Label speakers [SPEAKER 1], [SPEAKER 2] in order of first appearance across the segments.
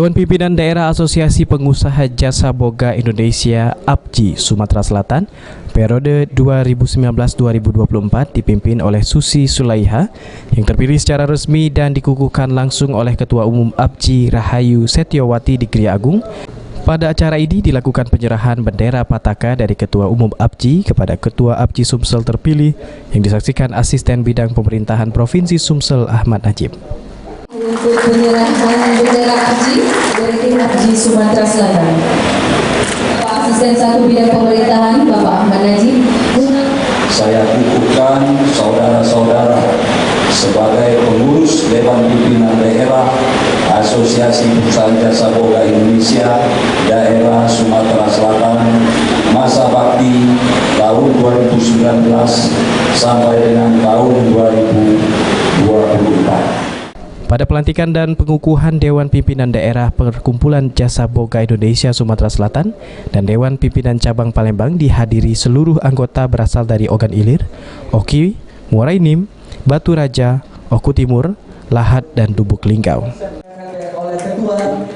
[SPEAKER 1] Dewan Pimpinan Daerah Asosiasi Pengusaha Jasa Boga Indonesia (APJI) Sumatera Selatan periode 2019-2024 dipimpin oleh Susi Sulaiha yang terpilih secara resmi dan dikukuhkan langsung oleh Ketua Umum APJI Rahayu Setiawati di Gria Agung. Pada acara ini dilakukan penyerahan bendera Pataka dari Ketua Umum APJI kepada Ketua APJI Sumsel terpilih yang disaksikan Asisten Bidang Pemerintahan Provinsi Sumsel Ahmad Najib.
[SPEAKER 2] Untuk penyerahan bendera APJI dari tim APJI Sumatera Selatan, Pak Asisten 1 Bidang Pemerintahan Bapak Ahmad Najib.
[SPEAKER 3] Saya kukuhkan saudara-saudara sebagai pengurus Dewan Pimpinan Daerah Asosiasi Pengusaha Jasa Boga Indonesia Daerah Sumatera Selatan masa bakti tahun 2019 sampai dengan tahun 2024.
[SPEAKER 1] Pada pelantikan dan pengukuhan Dewan Pimpinan Daerah Perkumpulan Jasa Boga Indonesia Sumatera Selatan dan Dewan Pimpinan Cabang Palembang dihadiri seluruh anggota berasal dari Ogan Ilir, Oki, Muara Enim, Batu Raja, Oku Timur, Lahat, dan Lubuk Linggau.
[SPEAKER 4] Oleh Ketua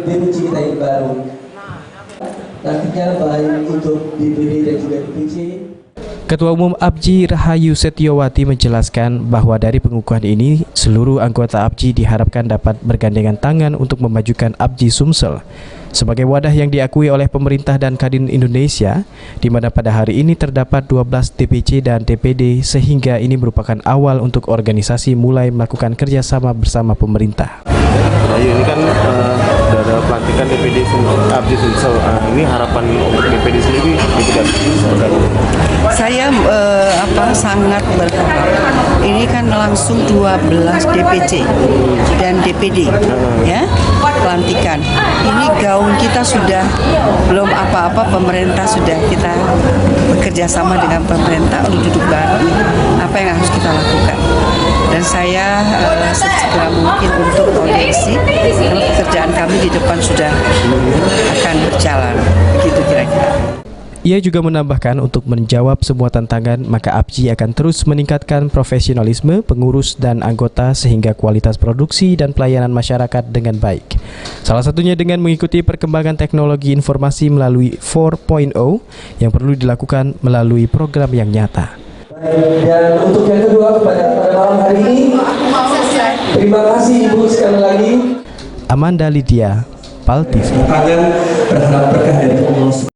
[SPEAKER 4] DPC kita yang baru, nantinya baik untuk DPD dan juga DPC.
[SPEAKER 1] Ketua Umum APJI Rahayu Setiawati menjelaskan bahwa dari pengukuhan ini, seluruh anggota APJI diharapkan dapat bergandengan tangan untuk memajukan APJI Sumsel sebagai wadah yang diakui oleh pemerintah dan Kadin Indonesia, di mana pada hari ini terdapat 12 DPC dan DPD, sehingga ini merupakan awal untuk organisasi mulai melakukan kerjasama bersama pemerintah.
[SPEAKER 5] Ini kan ada pelantikan DPD APJI Sumsel. Ini harapan untuk DPD sendiri tidak.
[SPEAKER 6] Saya sangat berharap. Ini kan langsung 12 DPC dan DPD ya pelantikan. Ini gaung kita sudah belum apa-apa, pemerintah sudah kita bekerja sama dengan pemerintah untuk duduk bareng apa yang harus kita lakukan. Dan saya segera mungkin untuk audiensi karena pekerjaan kami di depan sudah akan berjalan. Begitu kira-kira.
[SPEAKER 1] Ia juga menambahkan untuk menjawab semua tantangan, maka APJI akan terus meningkatkan profesionalisme pengurus dan anggota sehingga kualitas produksi dan pelayanan masyarakat dengan baik. Salah satunya dengan mengikuti perkembangan teknologi informasi melalui 4.0 yang perlu dilakukan melalui program yang nyata.
[SPEAKER 4] Dan untuk yang kedua pada malam hari ini, terima kasih Ibu sekali lagi.
[SPEAKER 1] Amanda Lydia, PAL TV.
[SPEAKER 4] Berharap berkah dari Allah.